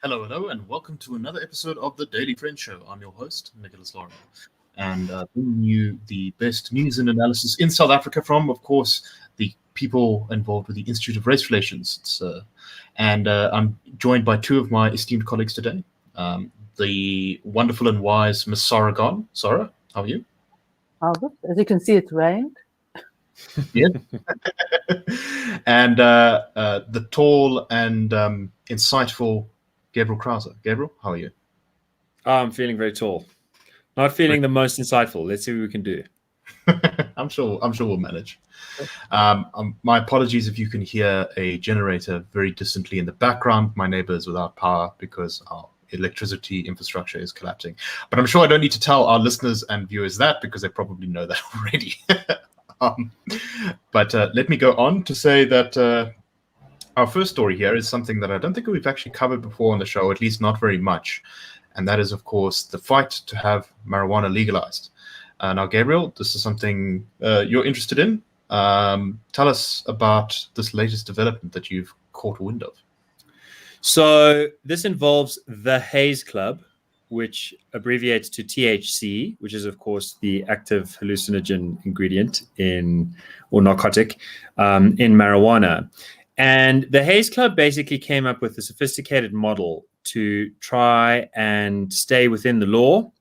Hello, hello, and welcome to another episode of the Daily Friend Show. I'm your host, Nicholas Lorimer, and bringing you the best news and analysis in South Africa from, of course, the people involved with the Institute of Race Relations. I'm joined by two of my esteemed colleagues today, the wonderful and wise Miss Sara Gon. Sara, how are you? As you can see, it rained. Yeah. And the tall and insightful Gabriel Crouse. Gabriel, how are you? I'm feeling very tall. Not feeling the most insightful. Let's see what we can do. I'm sure we'll manage. My apologies if you can hear a generator very distantly in the background. My neighbor is without power because our electricity infrastructure is collapsing. But I'm sure I don't need to tell our listeners and viewers that because they probably know that already. But let me go on to say that our first story here is something that I don't think we've actually covered before on the show, at least not very much. And that is, of course, the fight to have marijuana legalized. Now, Gabriel, this is something you're interested in. Tell us about this latest development that you've caught wind of. So this involves the Haze Club, which abbreviates to THC, which is, of course, the active hallucinogen ingredient or narcotic in marijuana. And the Haze Club basically came up with a sophisticated model to try and stay within the law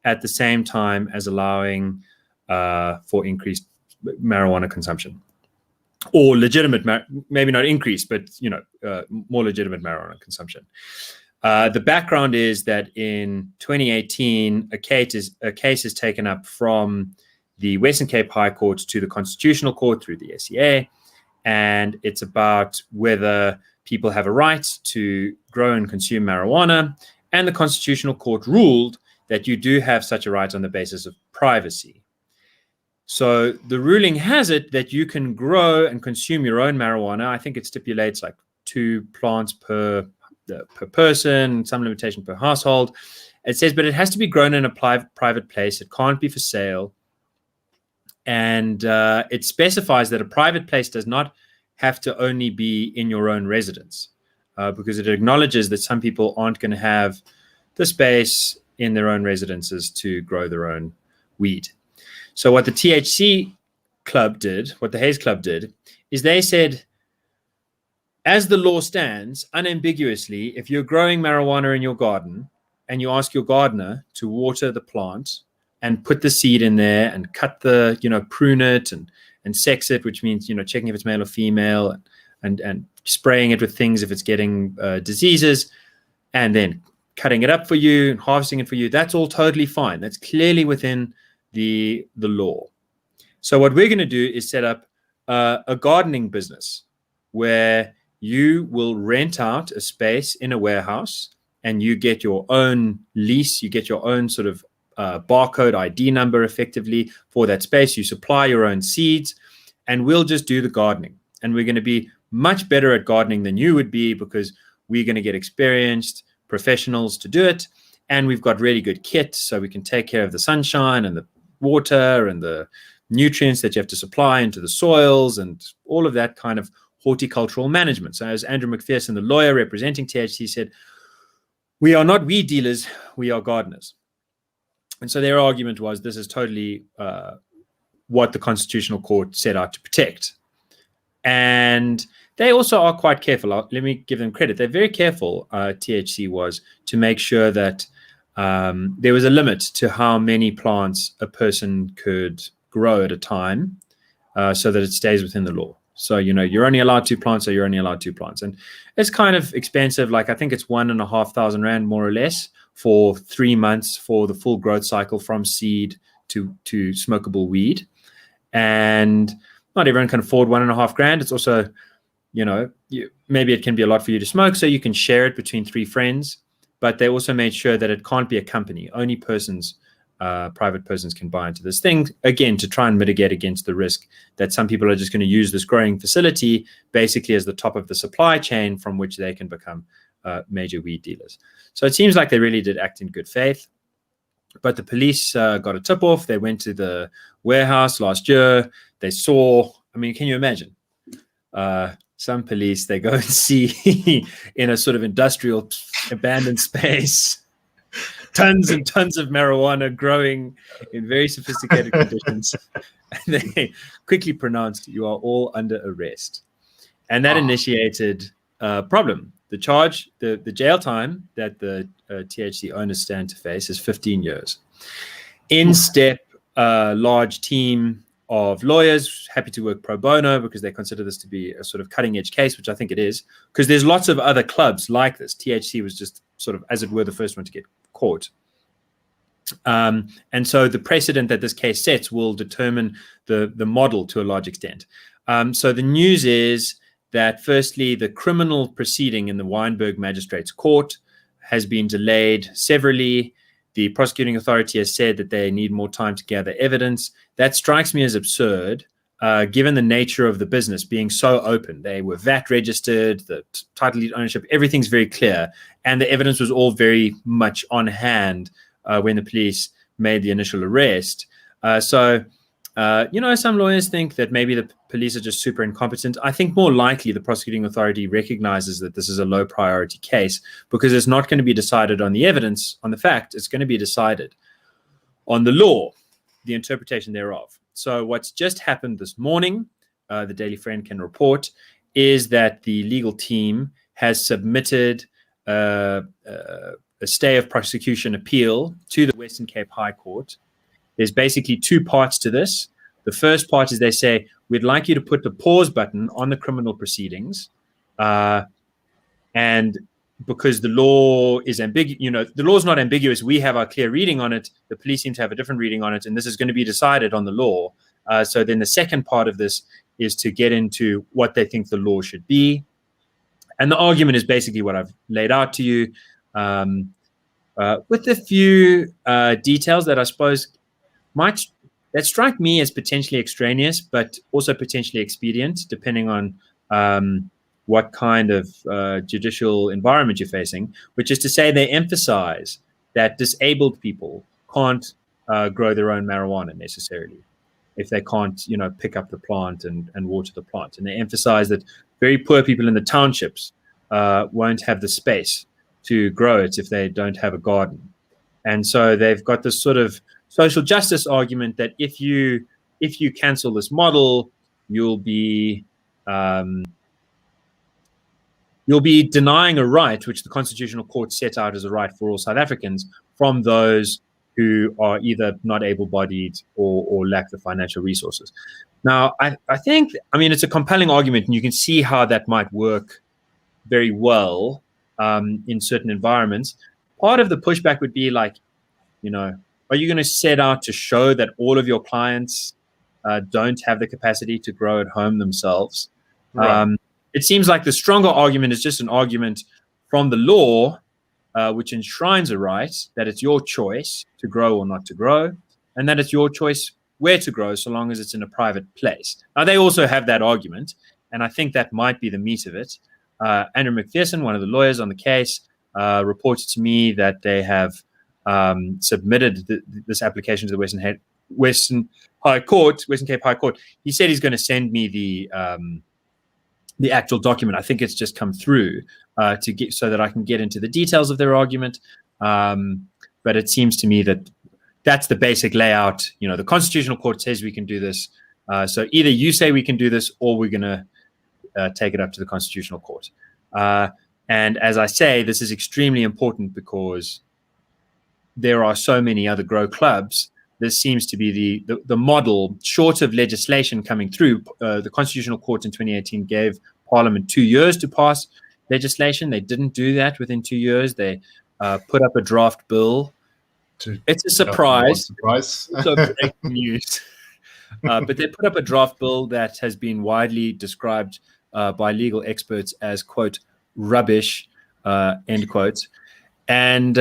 at the same time as allowing for increased marijuana consumption, or legitimate, maybe not increased, but more legitimate marijuana consumption. The background is that in 2018, a case is taken up from the Western Cape High Court to the Constitutional Court through the SCA. And it's about whether people have a right to grow and consume marijuana. And the Constitutional Court ruled that you do have such a right on the basis of privacy. So the ruling has it that you can grow and consume your own marijuana. I think it stipulates like 2 plants per person, some limitation per household. It says, but it has to be grown in a private place. It can't be for sale. And it specifies that a private place does not have to only be in your own residence, because it acknowledges that some people aren't going to have the space in their own residences to grow their own weed. So what the THC Club did, what the Haze Club did, is they said, as the law stands, unambiguously, if you're growing marijuana in your garden and you ask your gardener to water the plant and put the seed in there and cut prune it and sex it, which means, checking if it's male or female, and spraying it with things if it's getting diseases, and then cutting it up for you and harvesting it for you, that's all totally fine. That's clearly within the law. So what we're going to do is set up a gardening business where you will rent out a space in a warehouse and you get your own lease, you get your own sort of barcode ID number effectively for that space. You supply your own seeds and we'll just do the gardening. And we're going to be much better at gardening than you would be because we're going to get experienced professionals to do it. And we've got really good kit so we can take care of the sunshine and the water and the nutrients that you have to supply into the soils and all of that kind of horticultural management. So as Andrew McPherson, the lawyer representing THC, said, we are not weed dealers, we are gardeners. And so their argument was this is totally what the Constitutional Court set out to protect. And they also are quite careful. Let me give them credit. They're very careful, THC was, to make sure that there was a limit to how many plants a person could grow at a time so that it stays within the law. So, you're only allowed 2 plants, so you're only allowed 2 plants. And it's kind of expensive. Like, I think it's 1,500 Rand, more or less, for 3 months for the full growth cycle from seed to smokable weed. And not everyone can afford 1.5 grand. It's also, maybe it can be a lot for you to smoke, so you can share it between 3 friends. But they also made sure that it can't be a company. Only private persons can buy into this thing, again, to try and mitigate against the risk that some people are just going to use this growing facility basically as the top of the supply chain from which they can become major weed dealers. So it seems like they really did act in good faith. But the police got a tip-off. They went to the warehouse last year. They saw, can you imagine? some police, they go and see in a sort of industrial abandoned space tons and tons of marijuana growing in very sophisticated conditions. And they quickly pronounced, you are all under arrest. And that initiated a problem. The charge, the jail time that the THC owners stand to face is 15 years. In step a large team of lawyers happy to work pro bono because they consider this to be a sort of cutting edge case, which I think it is, because there's lots of other clubs like this. THC was just sort of, as it were, the first one to get caught. And so the precedent that this case sets will determine the model to a large extent. So the news is that firstly, the criminal proceeding in the Weinberg Magistrates Court has been delayed severally. The prosecuting authority has said that they need more time to gather evidence. That strikes me as absurd, given the nature of the business being so open. They were VAT registered, the title deed ownership, everything's very clear. And the evidence was all very much on hand when the police made the initial arrest. Some lawyers think that maybe the police are just super incompetent. I think more likely the prosecuting authority recognizes that this is a low priority case because it's not going to be decided on the evidence, on the fact. It's going to be decided on the law, the interpretation thereof. So what's just happened this morning, the Daily Friend can report, is that the legal team has submitted a stay of prosecution appeal to the Western Cape High Court. There's basically two parts to this. The first part is they say, we'd like you to put the pause button on the criminal proceedings. And because the law is ambiguous, the law is not ambiguous. We have our clear reading on it. The police seem to have a different reading on it. And this is going to be decided on the law. So then the second part of this is to get into what they think the law should be. And the argument is basically what I've laid out to you, with a few details that I suppose that strike me as potentially extraneous, but also potentially expedient, depending on what kind of judicial environment you're facing, which is to say they emphasize that disabled people can't grow their own marijuana necessarily if they can't, pick up the plant and water the plant. And they emphasize that very poor people in the townships won't have the space to grow it if they don't have a garden. And so they've got this sort of social justice argument that if you cancel this model, you'll be denying a right which the Constitutional Court set out as a right for all South Africans from those who are either not able-bodied or lack the financial resources. Now, I think it's a compelling argument, and you can see how that might work very well in certain environments. Part of the pushback would be like, are you going to set out to show that all of your clients don't have the capacity to grow at home themselves? Right. It seems like the stronger argument is just an argument from the law, which enshrines a right that it's your choice to grow or not to grow, and that it's your choice where to grow so long as it's in a private place. Now, they also have that argument, and I think that might be the meat of it. Andrew McPherson, one of the lawyers on the case, reported to me that they have submitted this application to the Western Cape High Court. He said he's going to send me the actual document. I think it's just come through so that I can get into the details of their argument. But it seems to me that that's the basic layout. The Constitutional Court says we can do this. So either you say we can do this, or we're going to take it up to the Constitutional Court. And as I say, this is extremely important because there are so many other grow clubs. This seems to be the model, short of legislation coming through. The Constitutional Court in 2018 gave Parliament 2 years to pass legislation. They didn't do that within 2 years. They put up a draft bill. It's a surprise. So breaking news. But they put up a draft bill that has been widely described by legal experts as, quote, rubbish, end quote. And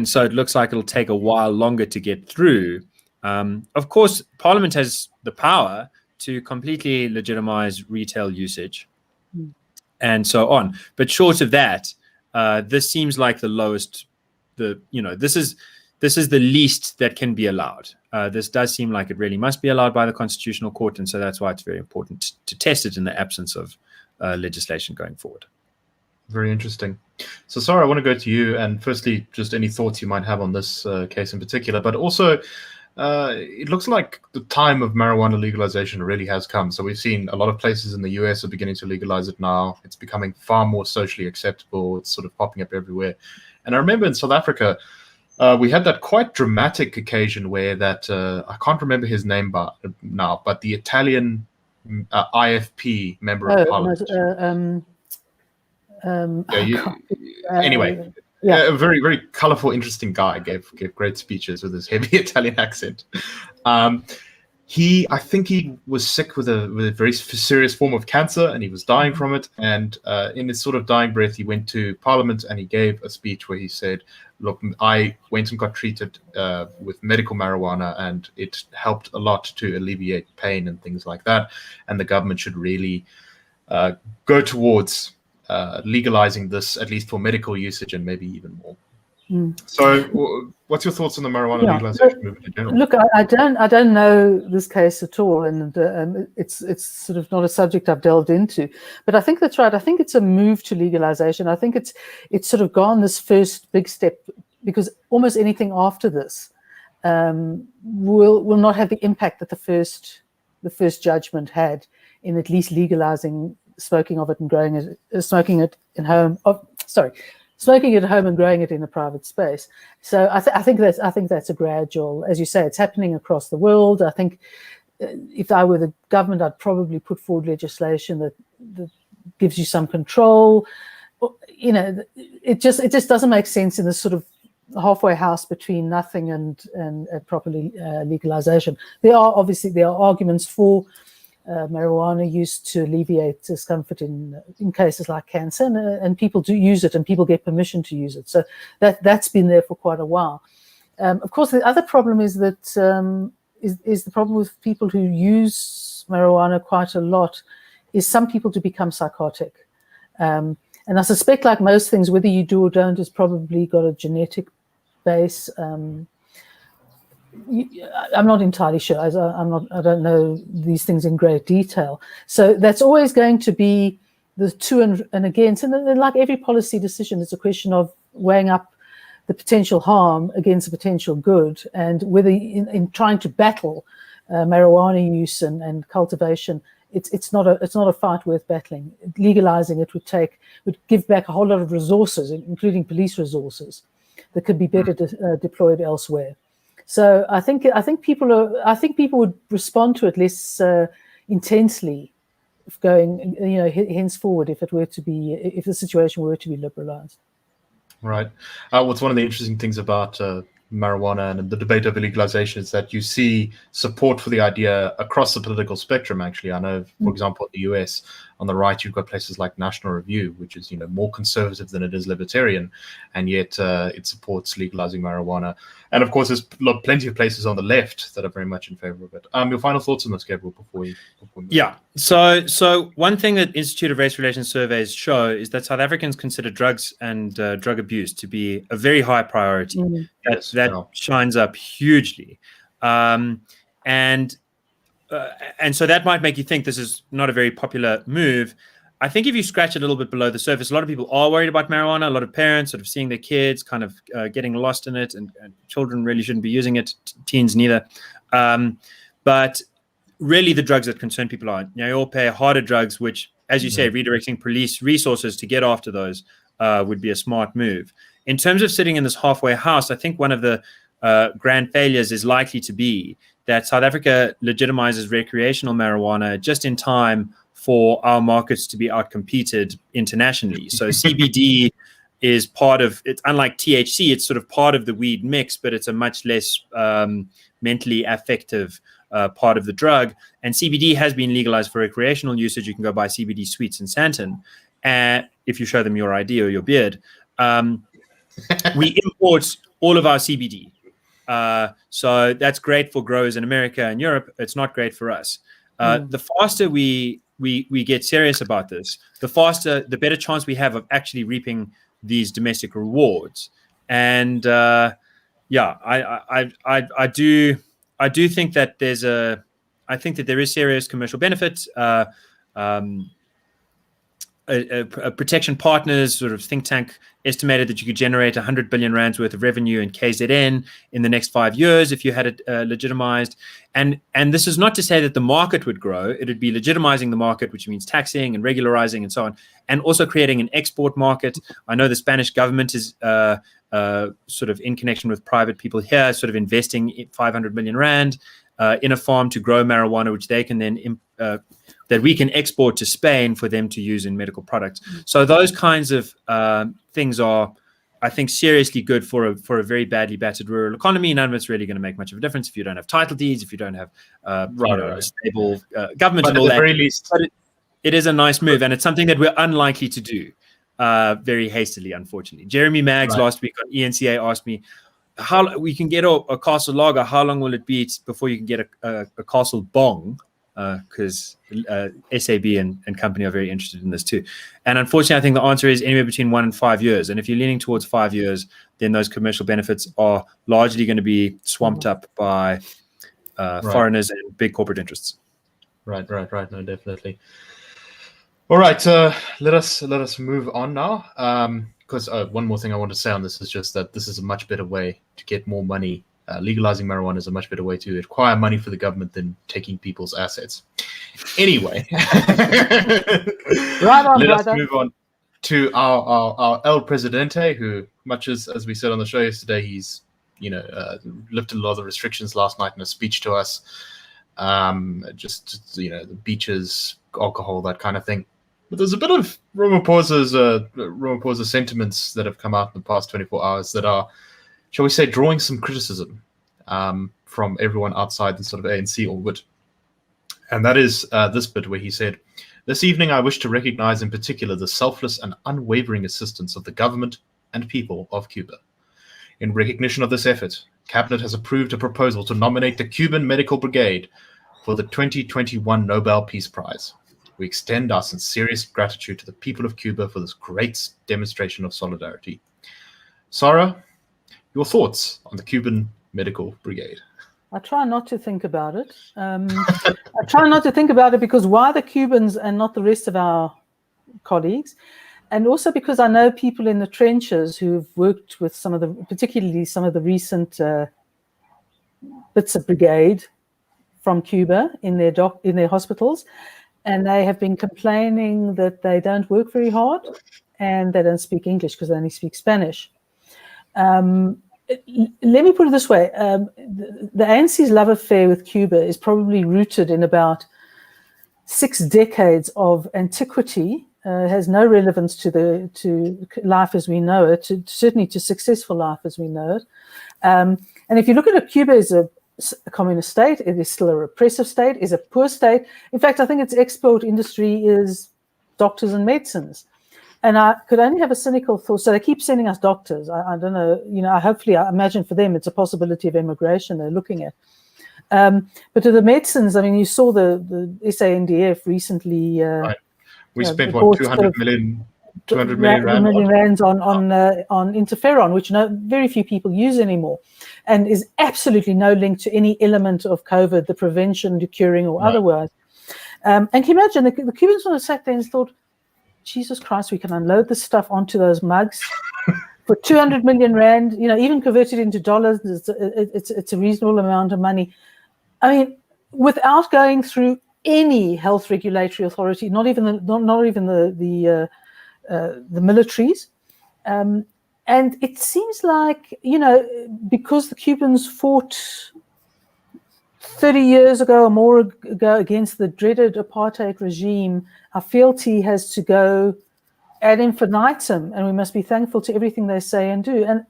so it looks like it'll take a while longer to get through. Of course, Parliament has the power to completely legitimize retail usage and so on. But short of that, this seems like the lowest. This is the least that can be allowed. This does seem like it really must be allowed by the Constitutional Court, and so that's why it's very important to test it in the absence of legislation going forward. Very interesting. So, Sara, I want to go to you. And firstly, just any thoughts you might have on this case in particular, but also it looks like the time of marijuana legalization really has come. So we've seen a lot of places in the US are beginning to legalize it now. It's becoming far more socially acceptable. It's sort of popping up everywhere. And I remember in South Africa, we had that quite dramatic occasion where that, I can't remember his name now, but the Italian IFP member of parliament. Anyway, a very, very colorful, interesting guy. Gave great speeches with his heavy Italian accent. I think he was sick with a very serious form of cancer, and he was dying from it. And in his sort of dying breath, he went to Parliament and he gave a speech where he said, "Look, I went and got treated with medical marijuana, and it helped a lot to alleviate pain and things like that. And the government should really go towards legalizing this, at least for medical usage, and maybe even more." So, what's your thoughts on the marijuana legalization movement in general? Look, I don't know this case at all, and it's sort of not a subject I've delved into. But I think that's right. I think it's a move to legalization. I think it's sort of gone this first big step, because almost anything after this will not have the impact that the first judgment had in at least legalizing smoking of it and growing it, smoking it at home and growing it in a private space. So I think that's a gradual, as you say, it's happening across the world. I think if I were the government, I'd probably put forward legislation that gives you some control. You know, it just doesn't make sense in this sort of halfway house between nothing and properly legalization. There are arguments for marijuana used to alleviate discomfort in cases like cancer, and people do use it, and people get permission to use it. So that's been there for quite a while. Of course, the other problem is that is the problem with people who use marijuana quite a lot is some people do become psychotic. And I suspect, like most things, whether you do or don't, has probably got a genetic base. I'm not entirely sure. I don't know these things in great detail. So that's always going to be the to and against. And then, like every policy decision, it's a question of weighing up the potential harm against the potential good, and whether in trying to battle marijuana use and cultivation, it's not a fight worth battling. Legalizing it would give back a whole lot of resources, including police resources, that could be better deployed elsewhere. So I think people would respond to it less intensely, going henceforward if the situation were to be liberalized. Right. What's one of the interesting things about marijuana and the debate over legalization is that you see support for the idea across the political spectrum. Actually, I know, for example, in the US, on the right, you've got places like National Review, which is more conservative than it is libertarian, and yet it supports legalizing marijuana. And of course, there's plenty of places on the left that are very much in favor of it. Your final thoughts on this, Gabriel, before we move on? So one thing that Institute of Race Relations surveys show is that South Africans consider drugs and drug abuse to be a very high priority. That shines up hugely, and so that might make you think this is not a very popular move. I think if you scratch a little bit below the surface, a lot of people are worried about marijuana. A lot of parents sort of seeing their kids kind of getting lost in it, and children really shouldn't be using it, teens neither. But really the drugs that concern people are, you'll pay harder drugs, which, as you say, redirecting police resources to get after those would be a smart move. In terms of sitting in this halfway house, I think one of the grand failures is likely to be that South Africa legitimizes recreational marijuana just in time for our markets to be outcompeted internationally. So CBD is part of it. Unlike THC, it's sort of part of the weed mix, but it's a much less mentally affective part of the drug. And CBD has been legalized for recreational usage. You can go buy CBD sweets in Santon, if you show them your ID or your beard. We import all of our CBD. So that's great for growers in America and Europe. It's not great for us. The faster we get serious about this, the better chance we have of actually reaping these domestic rewards. And I do think that there is serious commercial benefit. Protection Partners sort of think tank estimated that you could generate 100 billion rands worth of revenue in KZN in the next 5 years if you had it legitimized. And this is not to say that the market would grow. It would be legitimizing the market, which means taxing and regularizing and so on, and also creating an export market. I know the Spanish government is sort of in connection with private people here, sort of investing 500 million rand in a farm to grow marijuana, which they can then that we can export to Spain for them to use in medical products. So those kinds of things are, I think, seriously good for a very badly battered rural economy. None of it's really going to make much of a difference if you don't have title deeds, if you don't have a stable government, but and all at the that. very least, but it is a nice move, and it's something that we're unlikely to do very hastily, unfortunately. Jeremy Maggs last week on ENCA asked me, how we can get a castle lager, how long will it be before you can get a castle bong? Because SAB and company are very interested in this too. And unfortunately, I think the answer is anywhere between 1 and 5 years. And if you're leaning towards 5 years, then those commercial benefits are largely going to be swamped up by foreigners and big corporate interests. Right. No, definitely. All right, let us move on now. Because one more thing I want to say on this is just that this is a much better way to get more money. Legalizing marijuana is a much better way to acquire money for the government than taking people's assets. Anyway, let us move on to our El Presidente, who, much as we said on the show yesterday, he's lifted a lot of the restrictions last night in a speech to us. The beaches, alcohol, that kind of thing. But there's a bit of Ramaphosa sentiments that have come out in the past 24 hours that are, shall we say, drawing some criticism from everyone outside the sort of ANC orbit. And that is this bit where he said, "This evening I wish to recognize in particular the selfless and unwavering assistance of the government and people of Cuba. In recognition of this effort, Cabinet has approved a proposal to nominate the Cuban Medical Brigade for the 2021 Nobel Peace Prize. We extend our sincerest gratitude to the people of Cuba for this great demonstration of solidarity." Sara, your thoughts on the Cuban Medical Brigade? I try not to think about it. I try not to think about it because why the Cubans and not the rest of our colleagues? And also because I know people in the trenches who've worked with particularly some of the recent bits of Brigade from Cuba in their hospitals. And they have been complaining that they don't work very hard and they don't speak English because they only speak Spanish. Let me put it this way. The ANC's love affair with Cuba is probably rooted in about 6 decades of antiquity. Has no relevance to life as we know it, certainly to successful life as we know it. And if you look at it, Cuba is a communist state. It is still a repressive state, is a poor state. In fact, I think its export industry is doctors and medicines. And I could only have a cynical thought. So they keep sending us doctors. I don't know, hopefully, I imagine for them, it's a possibility of immigration they're looking at. But to the medicines, I mean, you saw the SANDF recently. Right. We spent, what, 200 million rands on interferon, which very few people use anymore, and is absolutely no link to any element of COVID, the prevention, the curing, or otherwise. And can you imagine, the Cubans would have sat there and thought, Jesus Christ, we can unload this stuff onto those mugs for 200 million rand, even converted into dollars, it's a reasonable amount of money. I mean, without going through any health regulatory authority, not even the militaries. And it seems like, because the Cubans fought 30 years ago or more ago against the dreaded apartheid regime, our fealty has to go ad infinitum, and we must be thankful to everything they say and do. And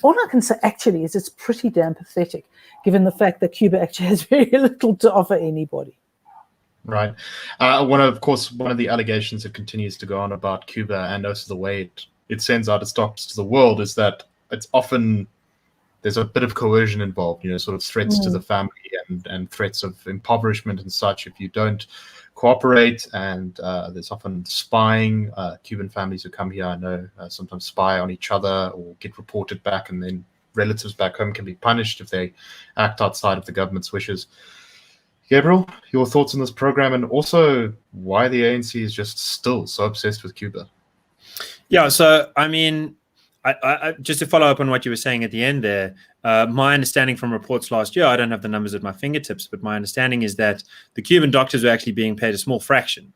all I can say actually is it's pretty damn pathetic, given the fact that Cuba actually has very little to offer anybody. Right. One of the allegations that continues to go on about Cuba, and also the way it sends out its doctors to the world, is that it's often there's a bit of coercion involved, sort of threats to the family and threats of impoverishment and such if you don't cooperate. And there's often spying. Cuban families who come here, I know, sometimes spy on each other or get reported back, and then relatives back home can be punished if they act outside of the government's wishes. Gabriel, your thoughts on this program, and also why the ANC is just still so obsessed with Cuba? Yeah, so I mean, I just to follow up on what you were saying at the end there, my understanding from reports last year, I don't have the numbers at my fingertips, but my understanding is that the Cuban doctors were actually being paid a small fraction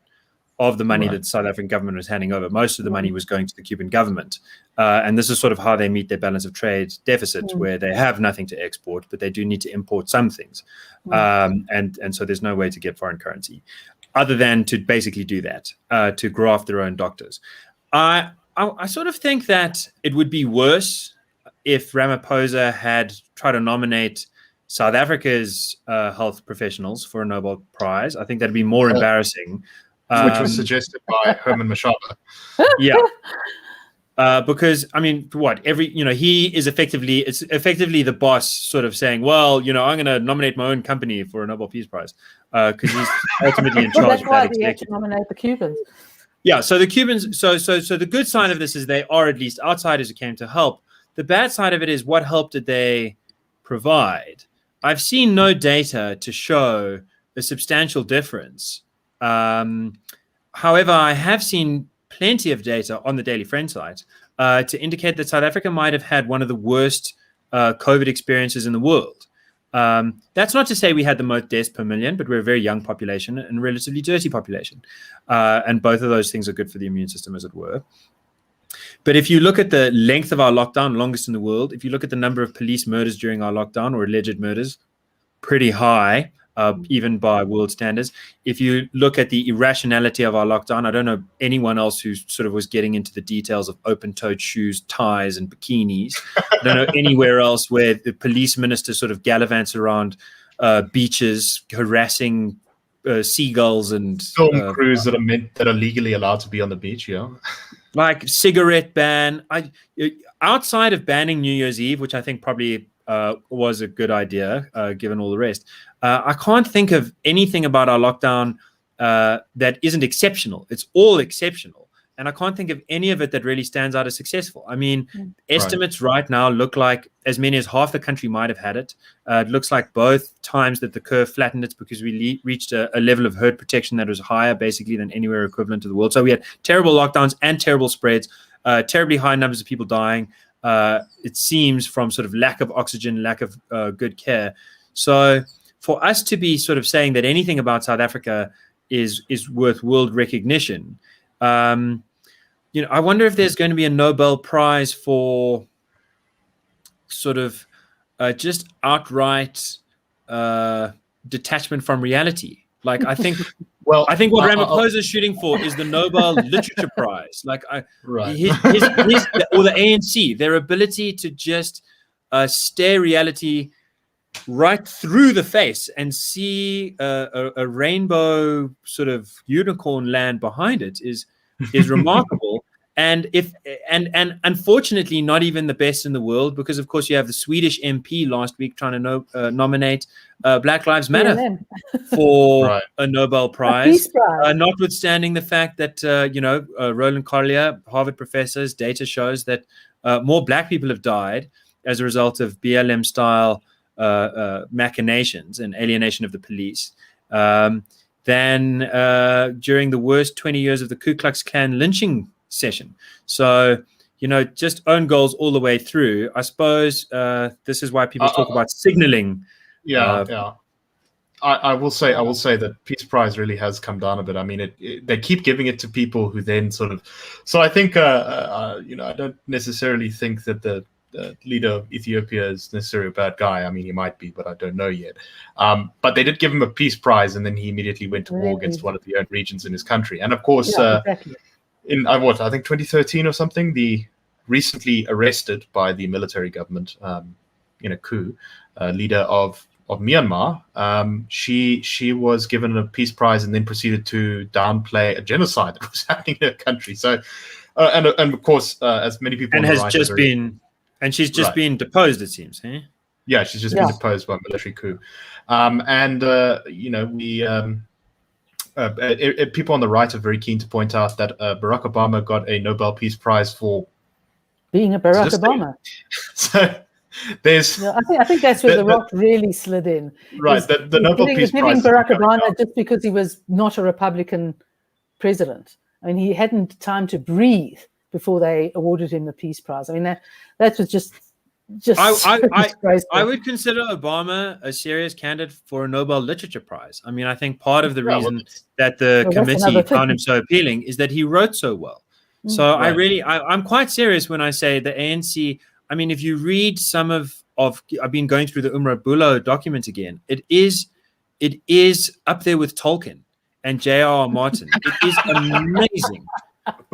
of the money that the South African government was handing over. Most of the money was going to the Cuban government. And this is sort of how they meet their balance of trade deficit, where they have nothing to export, but they do need to import some things. And so there's no way to get foreign currency other than to basically do that, to graft their own doctors. I sort of think that it would be worse if Ramaphosa had tried to nominate South Africa's health professionals for a Nobel Prize. I think that'd be more embarrassing. Which was suggested by Herman Mashaba. Yeah. Because I mean, it's effectively the boss sort of saying, well, I'm going to nominate my own company for a Nobel Peace Prize because he's ultimately in charge. That's of why that we have to nominate the Cubans. Yeah, so the Cubans. So the good side of this is they are at least outsiders who came to help. The bad side of it is what help did they provide? I've seen no data to show a substantial difference. However, I have seen plenty of data on the Daily Friend site to indicate that South Africa might have had one of the worst COVID experiences in the world. That's not to say we had the most deaths per million, but we're a very young population and a relatively dirty population. And both of those things are good for the immune system, as it were. But if you look at the length of our lockdown, longest in the world, if you look at the number of police murders during our lockdown or alleged murders, pretty high. Even by world standards. If you look at the irrationality of our lockdown, I don't know anyone else who sort of was getting into the details of open-toed shoes, ties, and bikinis. I don't know anywhere else where the police minister sort of gallivants around beaches, harassing seagulls and film crews that are legally allowed to be on the beach. Yeah, like cigarette ban. Outside of banning New Year's Eve, which I think probably was a good idea given all the rest. I can't think of anything about our lockdown that isn't exceptional. It's all exceptional. And I can't think of any of it that really stands out as successful. I mean, estimates right now look like as many as half the country might have had it. It looks like both times that the curve flattened, it's because we reached a level of herd protection that was higher basically than anywhere equivalent to the world. So we had terrible lockdowns and terrible spreads, terribly high numbers of people dying. It seems from sort of lack of oxygen, lack of good care. So for us to be sort of saying that anything about South Africa is worth world recognition, I wonder if there's going to be a Nobel Prize for sort of just outright detachment from reality. Like I think, I think what Ramaphosa is shooting for is the Nobel Literature Prize. Like or the ANC, their ability to just stare reality right through the face and see a rainbow sort of unicorn land behind it is remarkable. And unfortunately not even the best in the world, because of course you have the Swedish MP last week trying to nominate Black Lives Matter for a Nobel Prize, notwithstanding the fact that Roland Collier, Harvard professor's data shows that more Black people have died as a result of BLM style machinations and alienation of the police than during the worst 20 years of the Ku Klux Klan lynching session. So, just own goals all the way through. I suppose this is why people talk about signaling. I will say that Peace Prize really has come down a bit. I mean, they keep giving it to people who then sort of. So I think I don't necessarily think that the leader of Ethiopia is necessarily a bad guy. I mean, he might be, but I don't know yet. But they did give him a Peace Prize, and then he immediately went to war against one of the own regions in his country. And of course, in I think 2013 or something, the recently arrested by the military government in a coup leader of Myanmar, she was given a Peace Prize and then proceeded to downplay a genocide that was happening in her country. So, and of course, as many people she's just been deposed, it seems. Eh? Yeah, she's just been deposed by a military coup. People on the right are very keen to point out that Barack Obama got a Nobel Peace Prize for being a Barack Obama. There's I think that's where the rock really slid in. Right. The Nobel Peace Prize giving Barack Obama just because he was not a Republican president. I mean, he hadn't time to breathe before they awarded him the Peace Prize. I mean, that was just I would consider Obama a serious candidate for a Nobel Literature Prize. I mean, I think part of the reason that the committee found him so appealing is that he wrote so well. So I'm quite serious when I say the ANC. I mean, if you read some of I've been going through the Umra Bulo document again. It is up there with Tolkien and J.R.R. Martin. It is amazing.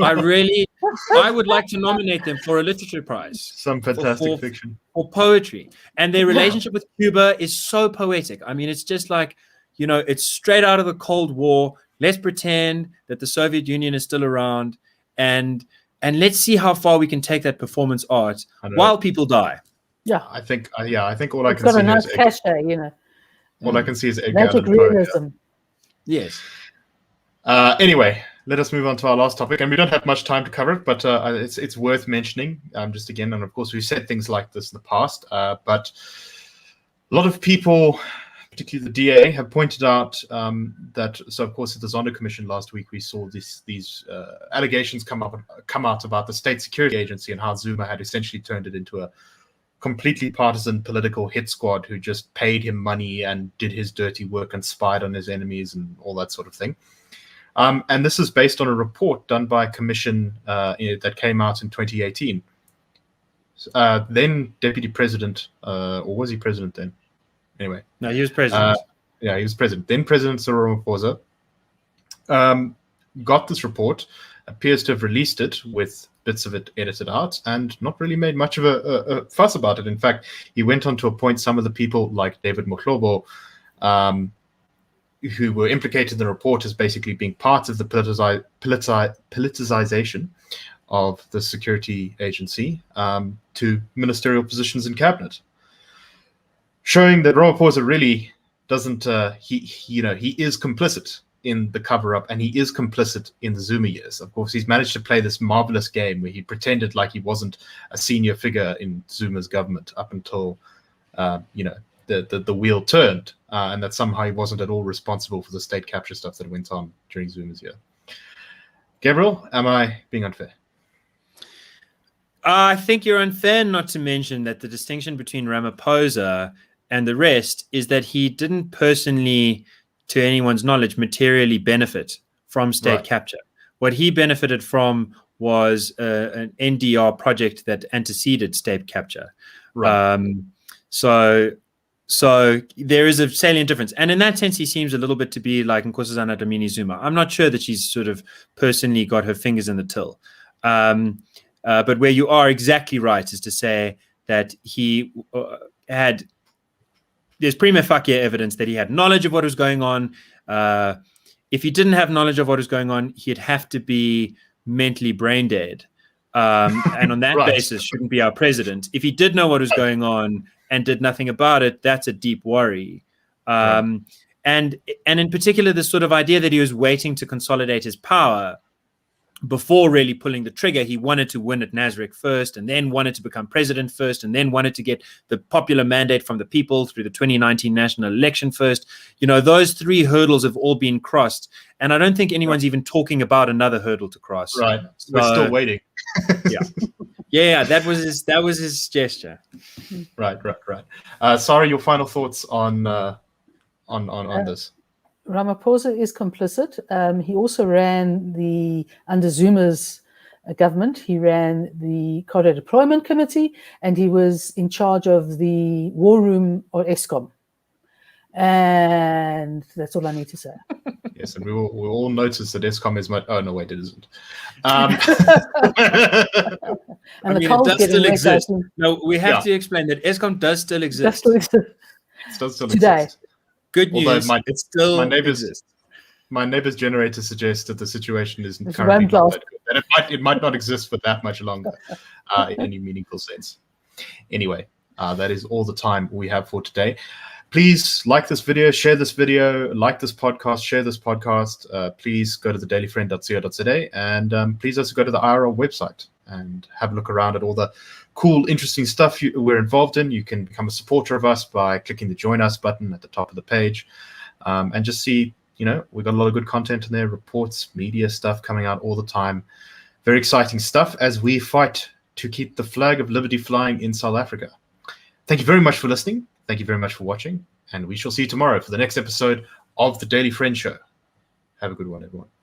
I would like to nominate them for a literature prize. Some fantastic fiction. For poetry. And their relationship with Cuba is so poetic. I mean, it's just like, it's straight out of the Cold War. Let's pretend that the Soviet Union is still around and let's see how far we can take that performance art while people die. Yeah. I think all I can got see a nice is cachet, all I can see is magic realism. Yes. Anyway, let us move on to our last topic, and we don't have much time to cover it, but it's worth mentioning. Just again, and of course, we've said things like this in the past, but a lot of people, particularly the DA, have pointed out that. So, of course, at the Zondo Commission last week, we saw these allegations come out about the State Security Agency and how Zuma had essentially turned it into a completely partisan political hit squad who just paid him money and did his dirty work and spied on his enemies and all that sort of thing. And this is based on a report done by a commission that came out in 2018. Then Deputy President, or was he President then? Anyway. No, he was President. He was President. Then President Sara Gon got this report, appears to have released it with bits of it edited out, and not really made much of a fuss about it. In fact, he went on to appoint some of the people like David Moklobo, who were implicated in the report as basically being part of the politicization of the security agency to ministerial positions in cabinet, showing that Ramaphosa really doesn't. He is complicit in the cover-up, and he is complicit in the Zuma years. Of course, he's managed to play this marvelous game where he pretended like he wasn't a senior figure in Zuma's government up until, the wheel turned, and that somehow he wasn't at all responsible for the state capture stuff that went on during Zuma's year. Gabriel, am I being unfair? I think you're unfair not to mention that the distinction between Ramaphosa and the rest is that he didn't personally, to anyone's knowledge, materially benefit from state capture. What he benefited from was an NDR project that anteceded state capture. So there is a salient difference. And in that sense, he seems a little bit to be like Nkosazana Dlamini Zuma. I'm not sure that she's sort of personally got her fingers in the till. But where you are exactly right is to say that he there's prima facie evidence that he had knowledge of what was going on. If he didn't have knowledge of what was going on, he'd have to be mentally brain dead. And on that basis, shouldn't be our president. If he did know what was going on and did nothing about it, that's a deep worry. And in particular, this sort of idea that he was waiting to consolidate his power before really pulling the trigger. He wanted to win at Nasrec first, and then wanted to become president first, and then wanted to get the popular mandate from the people through the 2019 national election first. Those three hurdles have all been crossed, and I don't think anyone's even talking about another hurdle to cross. Right, so, we're still waiting. Yeah, that was his gesture. Right. Sara, your final thoughts on this? Ramaphosa is complicit. He also ran under Zuma's government, he ran the Corridor Deployment Committee, and he was in charge of the war room or ESCOM. And that's all I need to say. Yes, and we all notice that ESCOM is much. Oh no, wait, it isn't. It does still exist. No, we have to explain that ESCOM does still exist. It does still today. Exist. Good news. It still exists. My neighbor's generator suggests that the situation is currently not that good. And it might not exist for that much longer in any meaningful sense. Anyway, that is all the time we have for today. Please like this video, share this video, like this podcast, share this podcast. Please go to thedailyfriend.co.za, and please also go to the IRL website and have a look around at all the cool, interesting stuff we're involved in. You can become a supporter of us by clicking the Join Us button at the top of the page, and just see, we've got a lot of good content in there, reports, media stuff coming out all the time. Very exciting stuff as we fight to keep the flag of liberty flying in South Africa. Thank you very much for listening. Thank you very much for watching. And we shall see you tomorrow for the next episode of the Daily Friend Show. Have a good one, everyone.